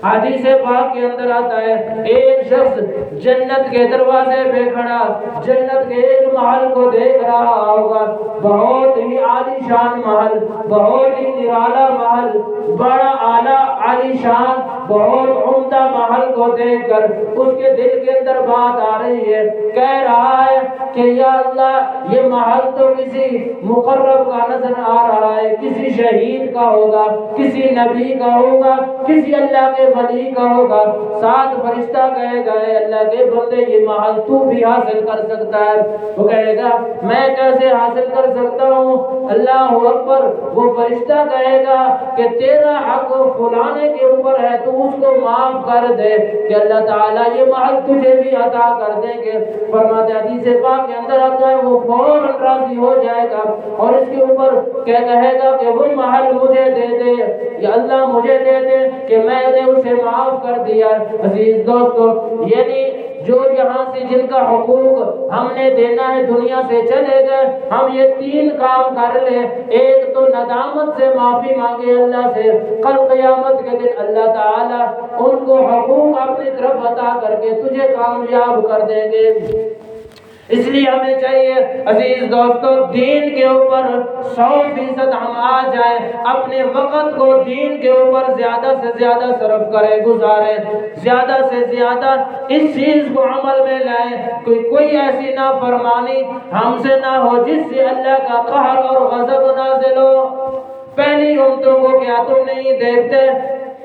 حدیث پاک کے اندر آتا ہے ایک شخص جنت کے دروازے پہ کھڑا جنت کے ایک محل کو دیکھ رہا ہوگا، بہت ہی عالی شان محل، بہت ہی نرالا محل، بڑا اعلیٰ عالی شان بہت عمدہ محل کو دیکھ کر اس کے دل کے اندر بات آ رہی ہے، کہہ رہا ہے کہ یا اللہ یہ محل تو کسی مقرب کا نظر آ رہا ہے، کسی شہید کا ہوگا، کسی نبی کا ہوگا، کسی اللہ کے ولی کا ہوگا۔ ساتھ فرشتہ کہے گا اے اللہ کے بندے یہ محل تو بھی حاصل کر سکتا ہے، وہ کہے گا میں کیسے حاصل کر سکتا ہوں؟ اللہ اکبر، وہ فرشتہ کہے گا کہ تیرا حق فلانے کے اوپر ہے تو اس کو معاف کر دے کہ اللہ تعالیٰ یہ محل تجھے بھی عطا کر دیں گے۔ فرماتے ہیں حدیث پاک کے اندر آتا ہے وہ فوراً راضی ہو جائے گا اور اس کے اوپر کیا کہے گا کہ وہ محل مجھے دے دے یا اللہ مجھے دے دے کہ میں نے اسے معاف کر دیا۔ عزیز دوستو، یعنی جو یہاں سے جن کا حقوق ہم نے دینا ہے دنیا سے چلے گئے، ہم یہ تین کام کر لیں، ایک تو ندامت سے معافی مانگے اللہ سے، کل قیامت کے دن اللہ تعالیٰ ان کو حقوق اپنی طرف عطا کر کے تجھے کامیاب کر دیں گے۔ اس لیے ہمیں چاہیے عزیز دوستو دین کے اوپر 100% ہم آ جائیں، اپنے وقت کو دین کے اوپر زیادہ سے زیادہ صرف کریں، گزاریں، زیادہ سے زیادہ اس چیز کو عمل میں لائیں، کوئی ایسی نافرمانی ہم سے نہ ہو جس سے اللہ کا قہر اور غضب نازل ہو۔ پہلی امتوں کو کیا تم نہیں دیکھتے؟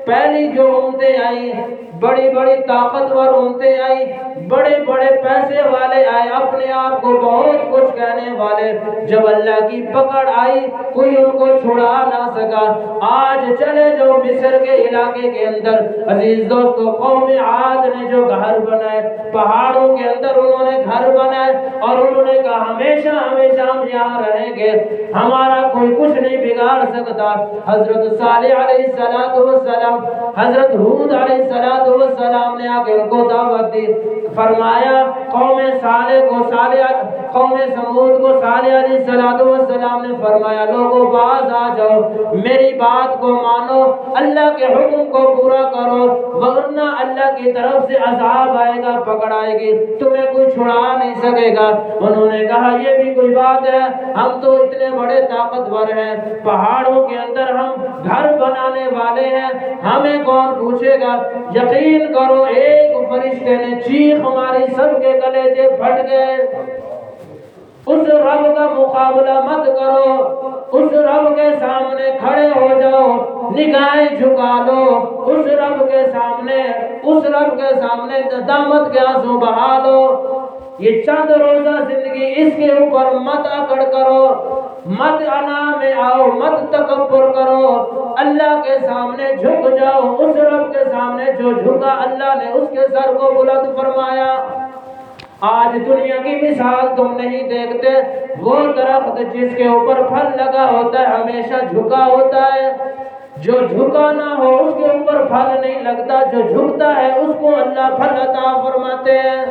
پہلی جو امتیں آئی بڑی بڑی طاقتور امتیں آئی، بڑے بڑے پیسے والے آئے، اپنے آپ کو بہت کچھ کہنے والے، جب اللہ کی پکڑ آئی کوئی ان کو چھڑا نہ سکا۔ آج چلے جو مصر کے علاقے کے اندر عزیز دوستو قوم عاد نے جو گھر بنائے، پہاڑوں کے اندر انہوں نے گھر بنائے اور انہوں نے کہا ہمیشہ ہمیشہ ہم یہاں رہیں گے، ہمارا کوئی کچھ نہیں بگاڑ سکتا۔ حضرت صالح علیہ السلام، حضرت ہود علیہ السلام نے آ کے ان کو دعوت دی، فرمایا قوم سمود کو صالح علیہ السلام نے فرمایا لوگوں باز آ جاؤ، میری بات کو مانو، اللہ کے حکم کو پورا کرو، ورنہ اللہ کی طرف سے عذاب آئے گا، پکڑ آئے گی، تمہیں کوئی چھڑا نہیں سکے گا۔ انہوں نے کہا یہ بھی کوئی بات ہے، ہم تو اتنے بڑے طاقتور ہیں، پہاڑوں کے اندر ہم گھر بنانے والے ہیں، ہمیں کون پوچھے گا؟ یقین کرو ایک فرشتے نے چیخ ماری، سب کے کلیجے پھٹ گئے۔ اس رب کا مقابلہ مت کرو، اس رب کے سامنے کھڑے ہو جاؤ، نگاہیں جھکا لو، اس رب کے سامنے ندامت کے آنسو بہا لو۔ یہ چند روزہ زندگی اس کے اوپر مت اکڑ کرو، مت انا میں آؤ، مت تکبر کرو، اللہ کے سامنے جھک جاؤ، اس رب کے سامنے جو جھکا اللہ نے اس کے سر کو بلند فرمایا۔ آج دنیا کی مثال تم نہیں دیکھتے، وہ درخت جس کے اوپر پھل لگا ہوتا ہے ہمیشہ جھکا ہوتا ہے، جو جھکا نہ ہو اس کے اوپر پھل نہیں لگتا، جو جھکتا ہے اس کو اللہ پھل عطا فرماتے ہیں۔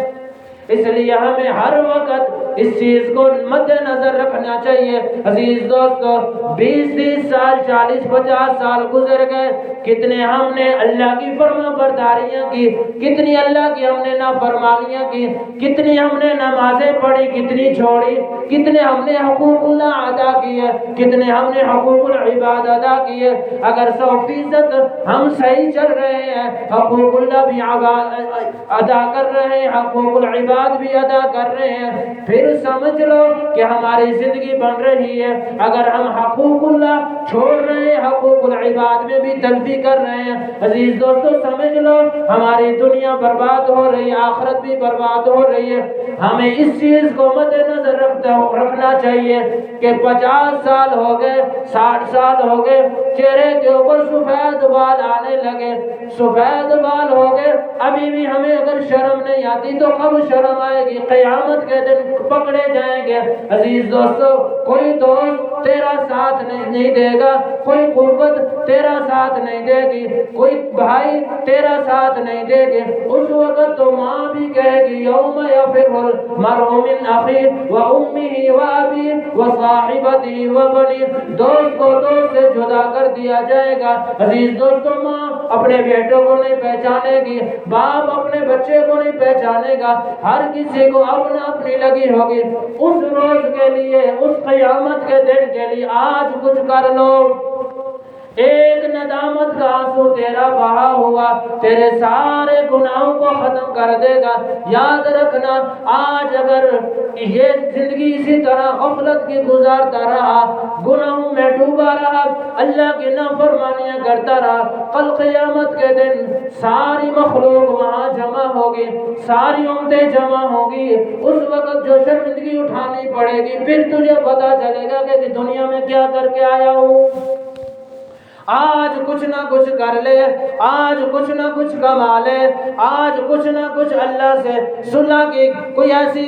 اس لیے ہمیں ہر وقت اس چیز کو مد نظر رکھنا چاہیے۔ عزیز دوستو 20-30 سال 40-50 سال گزر گئے، کتنے ہم نے اللہ کی فرما برداریاں کی، کتنی اللہ کی ہم نے نافرمانیاں کی، کتنی ہم نے نمازیں پڑھی، کتنی چھوڑی، کتنے ہم نے حقوق اللہ ادا کیے، کتنے ہم نے حقوق العباد ادا کیے۔ اگر 100% ہم صحیح چل رہے ہیں، حقوق اللہ بھی ادا کر رہے ہیں، حقوق العباد واجبات بھی ادا کر رہے ہیں، پھر سمجھ لو کہ ہماری زندگی بن رہی ہے۔ اگر ہم حقوق اللہ چھوڑ رہے ہیں، حقوق العباد میں بھی تلفی کر رہے ہیں، عزیز دوستو سمجھ لو ہماری دنیا برباد ہو رہی ہے، آخرت بھی برباد ہو رہی ہے۔ ہمیں اس چیز کو مد نظر رکھنا چاہیے کہ 50 سال ہو گئے، 60 سال ہو گئے، چہرے کے اوپر سفید بال آنے لگے، سفید بال ہو گئے، ابھی بھی ہمیں اگر شرم نہیں آتی تو کب شرم آئے گی؟ قیامت کے دن پکڑے جائیں گے۔ عزیز دوستو کوئی دوست تیرا ساتھ نہیں دے گا، کوئی قوت تیرا ساتھ نہیں دے گی، کوئی بھائی تیرا ساتھ نہیں دے گی۔ اس وقت تو ماں بھی کہے گی یوم یفر المرء من اخیہ وامہ وابیہ وصاحبتہ وبنیہ، دوست کو دوست سے جدا کر دیا جائے گا۔ عزیز دوستو ماں اپنے بیٹوں کو نہیں پہچانے گی، باپ اپنے بچے کو نہیں پہچانے گا، ہر کسی کو اپنا اپنی لگی ہوگی۔ اس روز کے لیے، اس قیامت کے دن کے لیے آج کچھ کر لو۔ ایک ندامت کا آنسو تیرا بہا ہوا تیرے سارے گناہوں کو ختم کر دے گا۔ یاد رکھنا آج اگر یہ زندگی اسی طرح غفلت کی گزارتا رہا، گناہوں میں ڈوبا رہا، اللہ کی نافرمانیاں کرتا رہا، کل قیامت کے دن ساری مخلوق وہاں جمع ہوگی، ساری امتیں جمع ہوگی، اس وقت جو شرمندگی اٹھانی پڑے گی، پھر تجھے پتا چلے گا کہ دنیا میں کیا کر کے آیا ہوں۔ آج کچھ نہ کچھ کر لے، آج کچھ نہ کچھ کما لے، آج کچھ نہ کچھ اللہ سے صلح کی کوئی ایسی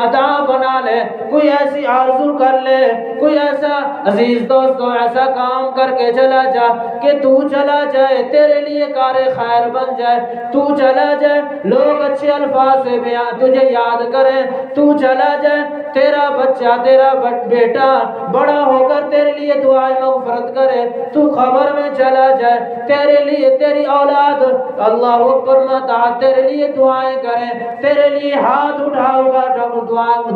ادا بنا لے، کوئی ایسی آرزو کر لے، کوئی ایسا عزیز دوستو ایسا کام کر کے چلا جا کہ تو چلا جائے تیرے لیے کار خیر بن جائے، تو چلا جائے لوگ اچھے الفاظ سے بیان تجھے یاد کریں، تو چلا جائے تیرا بچہ تیرا بیٹا بڑا ہو کر تیرے لیے دعائیں مغفرت کرے، تو خبر میں چلا جائے تیرے لیے تیری اولاد اللہ اکبر متا تیرے لیے دعائیں کریں، تیرے لیے ہاتھ اٹھاؤ گا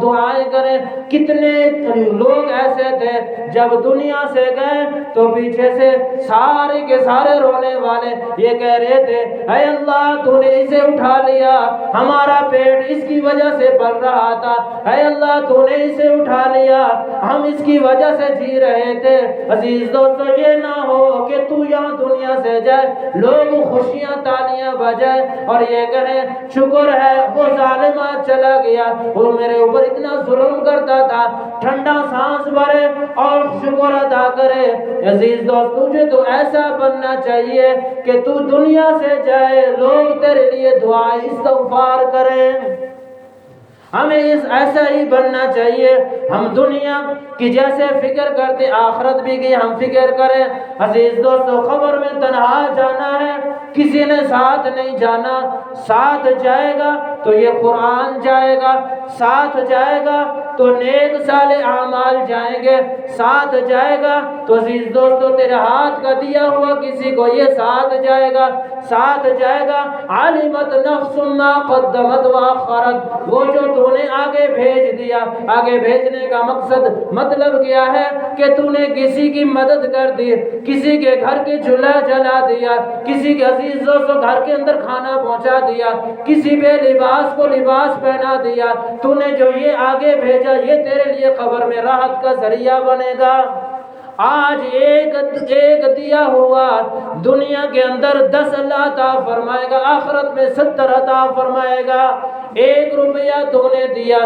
دعائیں کریں۔ کتنے لوگ ایسے تھے جب دنیا سے گئے تو پیچھے سے سارے کے سارے رونے والے یہ کہہ رہے تھے اے اللہ تو نے اسے اٹھا لیا، ہمارا پیٹ اس کی وجہ سے پل رہا تھا، اے اللہ تو نے اسے اٹھا لیا، ہم اس کی وجہ سے جی رہے تھے۔ عزیز دوستو یہ نہ ہو کہ تو یہاں دنیا سے جائے لوگ خوشیاں تالیاں بجائے اور یہ کہیں شکر ہے وہ ظالم آج چلا گیا، وہ میرے اوپر اتنا ظلم کرتا تھا، ٹھنڈا سانس بھرے اور شکر ادا کرے۔ عزیز دوست تجھے تو ایسا بننا چاہیے کہ تو دنیا سے جائے لوگ تیرے لیے دعائیں استغفار کریں، ہمیں ایسا ہی بننا چاہیے۔ ہم دنیا کی جیسے فکر کرتے آخرت بھی کی ہم فکر کریں۔ عزیز دوستو خبر میں تنہا جانا ہے، کسی نے ساتھ نہیں جانا، ساتھ جائے گا تو یہ قرآن جائے گا، ساتھ جائے گا تو نیک صالح اعمال جائیں گے، ساتھ جائے گا تو عزیز دوستو تیرے ہاتھ کا دیا ہوا کسی کو یہ ساتھ جائے گا، ساتھ جائے گا۔ علمت نفس ما قدمت واخرت، وہ جو تو نے آگے بھیج دیا، آگے بھیجنے کا مطلب کیا ہے کہ تو نے کسی کی مدد کر دی، کسی کے گھر کے چولہا جلا دیا، کسی کے عزیز دوستو گھر کے اندر کھانا پہنچا دیا، کسی بے لباس کو لباس پہنا دیا، تو نے جو یہ آگے بھیجا یہ تیرے لیے قبر میں راحت کا ذریعہ بنے گا۔ آج ایک دیا ہوا دنیا کے اندر 10 اللہ عطا فرمائے گا، آخرت میں 70 عطا فرمائے گا۔ 1 روپیہ تو نے دیا،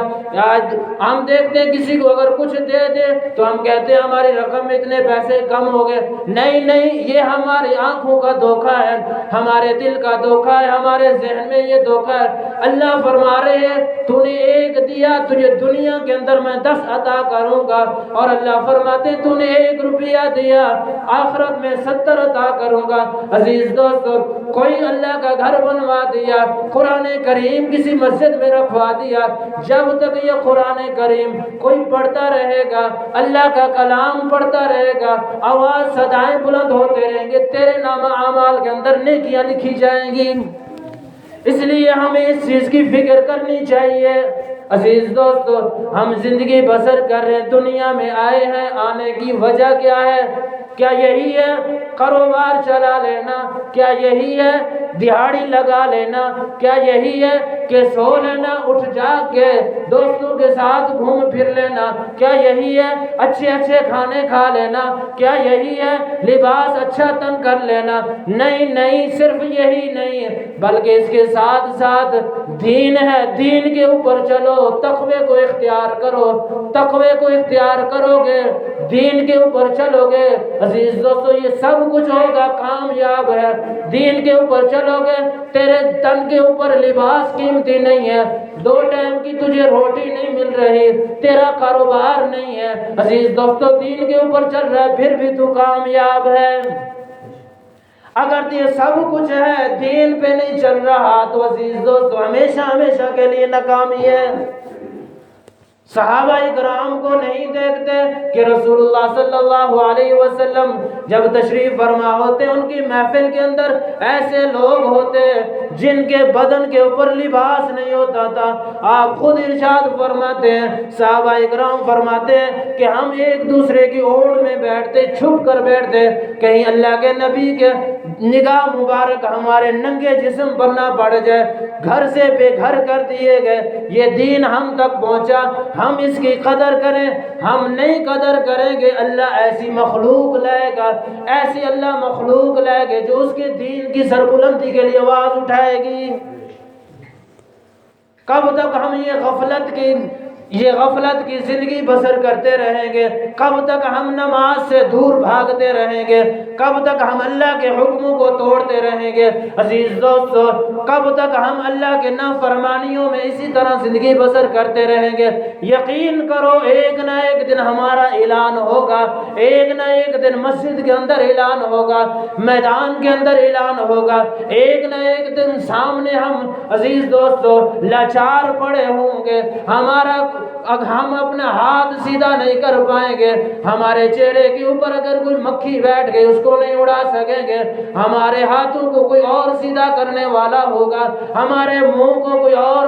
آج ہم دیکھتے ہیں کسی کو اگر کچھ دے دے تو ہم کہتے ہیں ہماری رقم میں اتنے پیسے کم ہو گئے، نہیں یہ ہماری آنکھوں کا دھوکہ ہے، ہمارے دل کا دھوکہ ہے، ہمارے ذہن میں یہ دھوکہ ہے۔ اللہ فرما رہے ہیں تو نے 1 دیا تجھے دنیا کے اندر میں 10 عطا کروں گا، اور اللہ فرماتے ہیں تو نے 1 روپیہ دیا آخرت میں 70 عطا کروں گا۔ عزیز دوستو کوئی اللہ کا گھر بنوا دیا، قرآن کریم کسی مسجد میں رکھوا دیا، جب تک یہ قرآن کریم کوئی پڑھتا رہے گا، اللہ کا کلام پڑھتا رہے گا، آواز صدائیں بلند ہوتے رہیں گے، تیرے نام اعمال کے اندر نیکیاں لکھی جائیں گی۔ اس لیے ہمیں اس چیز کی فکر کرنی چاہیے۔ عزیز دوستو، ہم زندگی بسر کر رہے ہیں، دنیا میں آئے ہیں، آنے کی وجہ کیا ہے؟ کیا یہی ہے کاروبار چلا لینا؟ کیا یہی ہے دہاڑی لگا لینا؟ کیا یہی ہے کہ سو لینا، اٹھ جاگ کے دوستوں کے ساتھ گھوم پھر لینا؟ کیا یہی ہے اچھے اچھے کھانے کھا لینا؟ کیا یہی ہے لباس اچھا تن کر لینا؟ نہیں نہیں، صرف یہی نہیں ہے، بلکہ اس کے ساتھ ساتھ دین ہے۔ دین کے اوپر چلو، تقوی کو اختیار کرو۔ تقوی کو اختیار کرو گے، دین کے اوپر چلو گے، عزیز دوستو یہ سب کچھ ہوگا، کامیاب ہے۔ دین کے اوپر چلو گے، تیرے تن کے اوپر لباس قیمتی نہیں ہے، 2 ٹائم کی تجھے روٹی نہیں مل رہی، تیرا کاروبار نہیں ہے، عزیز دوستو دین کے اوپر چل رہا ہے، پھر بھی تو کامیاب ہے۔ اگر یہ سب کچھ ہے، دین پہ نہیں چل رہا، تو عزیز دوستو ہمیشہ ہمیشہ کے لیے ناکامی ہے۔ صحابہ کرام کو نہیں دیکھتے کہ رسول اللہ صلی اللہ علیہ وسلم جب تشریف فرما ہوتے، ان کی محفل کے اندر ایسے لوگ ہوتے جن کے بدن کے اوپر لباس نہیں ہوتا تھا۔ آپ خود ارشاد فرماتے ہیں، صحابہ کرام فرماتے ہیں کہ ہم ایک دوسرے کی اوڑ میں بیٹھتے، چھپ کر بیٹھتے، کہیں اللہ کے نبی کے نگاہ مبارک ہمارے ننگے جسم پر نہ پڑ جائے، گھر سے بے گھر کر دیے گئے، یہ دین ہم تک پہنچا، ہم اس کی قدر کریں، ہم نہیں قدر کریں گے، اللہ ایسی مخلوق لائے گا، ایسی اللہ مخلوق لائے گا جو اس کے دین کی سربلندی کے لیے آواز اٹھائے گی۔ کب تک ہم یہ غفلت کی زندگی بسر کرتے رہیں گے؟ کب تک ہم نماز سے دور بھاگتے رہیں گے؟ کب تک ہم اللہ کے حکموں کو توڑتے رہیں گے؟ عزیز دوستو کب تک ہم اللہ کے نافرمانیوں میں اسی طرح زندگی بسر کرتے رہیں گے؟ یقین کرو ایک نہ ایک دن ہمارا اعلان ہوگا، ایک نہ ایک دن مسجد کے اندر اعلان ہوگا، میدان کے اندر اعلان ہوگا، ایک نہ ایک دن سامنے ہم عزیز دوستو لاچار پڑے ہوں گے، ہم اپنا ہاتھ سیدھا نہیں کر پائیں گے، ہمارے چہرے کے اوپر اگر کوئی مکھی بیٹھ گئی اس کو نہیں اڑا سکیں گے، ہمارے ہاتھوں کو کوئی اور سیدھا کرنے والا ہوگا، ہمارے منہ کو کوئی اور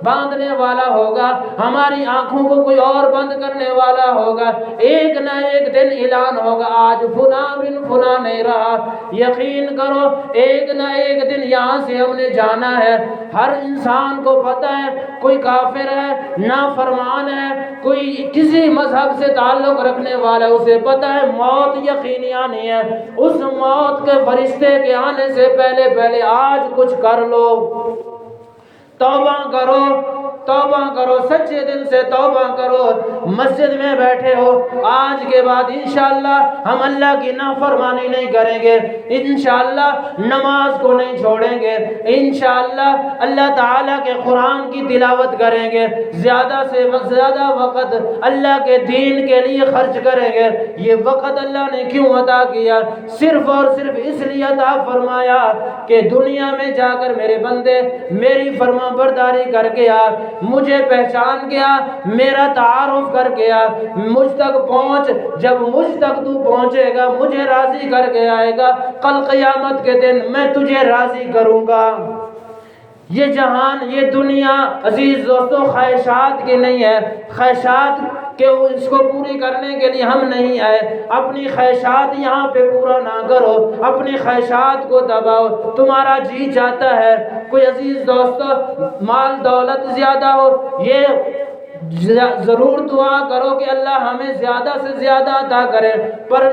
باندھنے والا ہوگا، ہماری آنکھوں کو کوئی اور بند کرنے والا ہوگا، ایک نہ ایک دن اعلان ہوگا آج فلاں بن فلاں نہیں رہا۔ یقین کرو ایک نہ ایک دن یہاں سے ہم نے جانا ہے۔ ہر انسان کو پتہ ہے کوئی کافر ہے، نافرمان ہے، کوئی کسی مذہب سے تعلق رکھنے والا، اسے پتہ ہے موت یقینی آنی ہے، اس موت کے فرشتے کے آنے سے پہلے آج کچھ کر لو، توبہ کرو، توبہ کرو، سچے دل سے توبہ کرو۔ مسجد میں بیٹھے ہو، آج کے بعد انشاءاللہ ہم اللہ کی نافرمانی نہیں کریں گے، انشاءاللہ نماز کو نہیں چھوڑیں گے، انشاءاللہ اللہ تعالیٰ کے قرآن کی تلاوت کریں گے، زیادہ سے زیادہ وقت اللہ کے دین کے لیے خرچ کریں گے۔ یہ وقت اللہ نے کیوں عطا کیا؟ صرف اور صرف اس لیے عطا فرمایا کہ دنیا میں جا کر میرے بندے میری فرما برداری کر کے آ، مجھے پہچان گیا، میرا تعارف کر گیا، مجھ تک پہنچ، جب مجھ تک تو پہنچے گا مجھے راضی کر کے آئے گا، کل قیامت کے دن میں تجھے راضی کروں گا۔ یہ جہان، یہ دنیا عزیز دوستو خواہشات کی نہیں ہے، خواہشات کہ اس کو پوری کرنے کے لیے ہم نہیں آئے، اپنی خواہشات یہاں پہ پورا نہ کرو، اپنی خواہشات کو دباؤ۔ تمہارا جی چاہتا ہے کوئی عزیز دوستو مال دولت زیادہ ہو، یہ ضرور دعا کرو کہ اللہ ہمیں زیادہ سے زیادہ عطا کرے، پر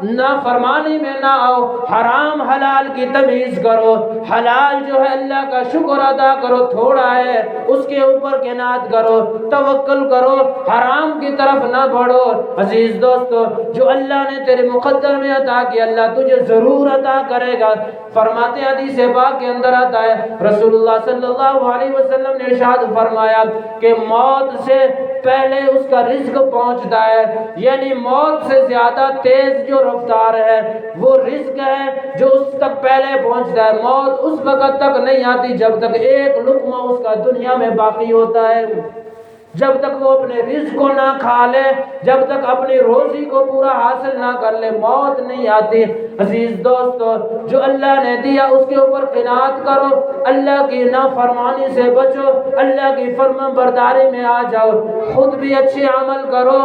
نہ فرمانی میں نہ آؤ، حرام حلال کی تمیز کرو، حلال جو ہے اللہ کا شکر ادا کرو، تھوڑا ہے اس کے اوپر قناعت کرو، توکل کرو، حرام کی طرف نہ بڑھو۔ عزیز دوستو جو اللہ نے تیرے مقدر میں عطا کیا اللہ تجھے ضرور عطا کرے گا۔ فرماتے حدیث پاک کے اندر آتا ہے رسول اللہ صلی اللہ علیہ وسلم نے ارشاد فرمایا کہ موت سے پہلے اس کا رزق پہنچتا ہے، یعنی موت سے زیادہ تیز جو رفتار ہے وہ رزق ہے جو اس تک پہلے پہنچتا ہے، موت اس وقت تک نہیں آتی جب تک ایک لقمہ اس کا دنیا میں باقی ہوتا ہے۔ جب تک وہ اپنے رزق کو نہ کھا لے، جب تک اپنی روزی کو پورا حاصل نہ کر لے، موت نہیں آتی۔ عزیز دوستو، جو اللہ نے دیا اس کے اوپر قناعت کرو، اللہ کی نافرمانی سے بچو، اللہ کی فرمان برداری میں آ جاؤ، خود بھی اچھے عمل کرو،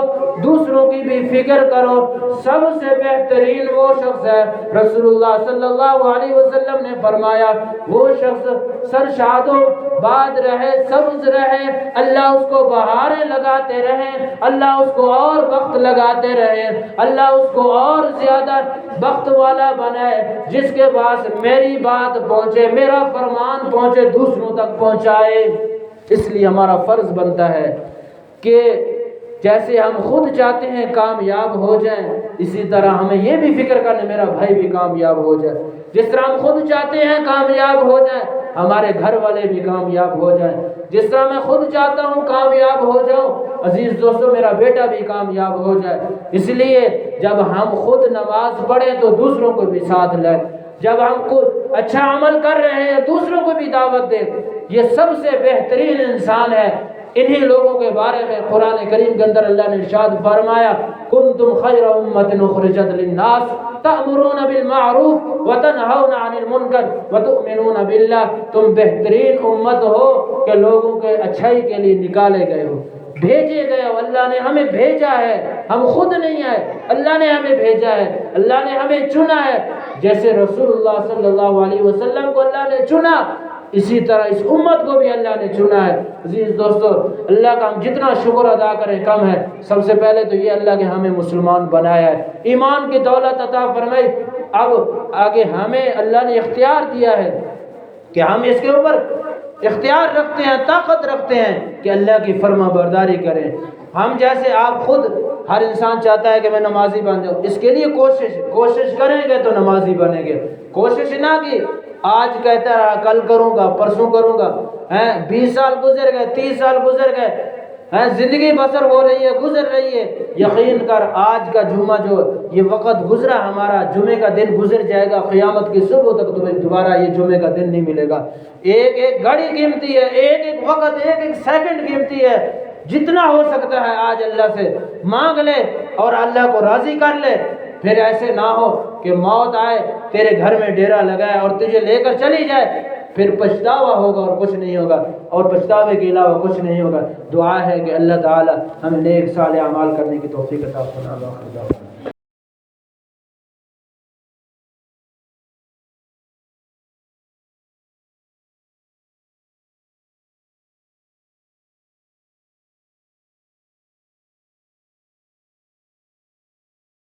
دوسروں کی بھی فکر کرو۔ سب سے بہترین وہ شخص ہے، رسول اللہ صلی اللہ علیہ وسلم نے فرمایا، وہ شخص سرشاد و باد رہے، سبز رہے، اللہ اس کو بہاریں لگاتے رہیں، اللہ اس کو اور وقت لگاتے رہیں، اللہ اس کو اور زیادہ وقت والا بنائے، جس کے پاس میری بات پہنچے، میرا فرمان پہنچے، دوسروں تک پہنچائے۔ اس لیے ہمارا فرض بنتا ہے کہ جیسے ہم خود چاہتے ہیں کامیاب ہو جائیں، اسی طرح ہمیں یہ بھی فکر کرنا میرا بھائی بھی کامیاب ہو جائے۔ جس طرح ہم خود چاہتے ہیں کامیاب ہو جائیں، ہمارے گھر والے بھی کامیاب ہو جائیں۔ جس طرح میں خود چاہتا ہوں کامیاب ہو جاؤں، عزیز دوستو میرا بیٹا بھی کامیاب ہو جائے۔ اس لیے جب ہم خود نماز پڑھیں تو دوسروں کو بھی ساتھ لیں، جب ہم خود اچھا عمل کر رہے ہیں دوسروں کو بھی دعوت دیں۔ یہ سب سے بہترین انسان ہے۔ انہی لوگوں کے بارے میں قرآن کریم کے اندر اللہ نے ارشاد فرمایا، کنتم خیر امۃ اخرجت للناس تأمرون بالمعروف وتنہون عن المنکر وتؤمنون باللہ، تم بہترین امت ہو کہ لوگوں کے اچھائی کے لیے نکالے گئے ہو، بھیجے گئے ہو۔ اللہ نے ہمیں بھیجا ہے، ہم خود نہیں آئے، اللہ نے ہمیں بھیجا ہے، اللہ نے ہمیں چنا ہے۔ جیسے رسول اللہ صلی اللہ علیہ وسلم کو اللہ نے چنا، اسی طرح اس امت کو بھی اللہ نے چنا ہے۔ عزیز دوستو، اللہ کا ہم جتنا شکر ادا کریں کم ہے۔ سب سے پہلے تو یہ اللہ کے ہمیں مسلمان بنایا ہے، ایمان کی دولت عطا فرمائی۔ اب آگے ہمیں اللہ نے اختیار دیا ہے کہ ہم اس کے اوپر اختیار رکھتے ہیں، طاقت رکھتے ہیں کہ اللہ کی فرما برداری کریں۔ ہم جیسے آپ خود، ہر انسان چاہتا ہے کہ میں نمازی بن جاؤں، اس کے لیے کوشش کریں گے تو نمازی بنیں گے۔ کوشش نہ کی، آج کہتا رہا کل کروں گا، پرسوں کروں گا، 20 سال گزر گئے، 30 سال گزر گئے، زندگی بسر ہو رہی ہے، گزر رہی ہے۔ یقین کر آج کا جمعہ جو یہ وقت گزرا ہمارا، جمعے کا دن گزر جائے گا، قیامت کی صبح تک تمہیں دوبارہ یہ جمعے کا دن نہیں ملے گا۔ ایک ایک گھڑی قیمتی ہے، ایک ایک وقت، ایک ایک سیکنڈ قیمتی ہے۔ جتنا ہو سکتا ہے آج اللہ سے مانگ لے اور اللہ کو راضی کر لے، پھر ایسے نہ ہو کہ موت آئے، تیرے گھر میں ڈیرا لگائے اور تجھے لے کر چلی جائے، پھر پچھتاوا ہوگا اور کچھ نہیں ہوگا، اور پچھتاوے کے علاوہ کچھ نہیں ہوگا۔ دعا ہے کہ اللہ تعالی ہمیں نیک صالح اعمال کرنے کی توفیق عطا فرمائے۔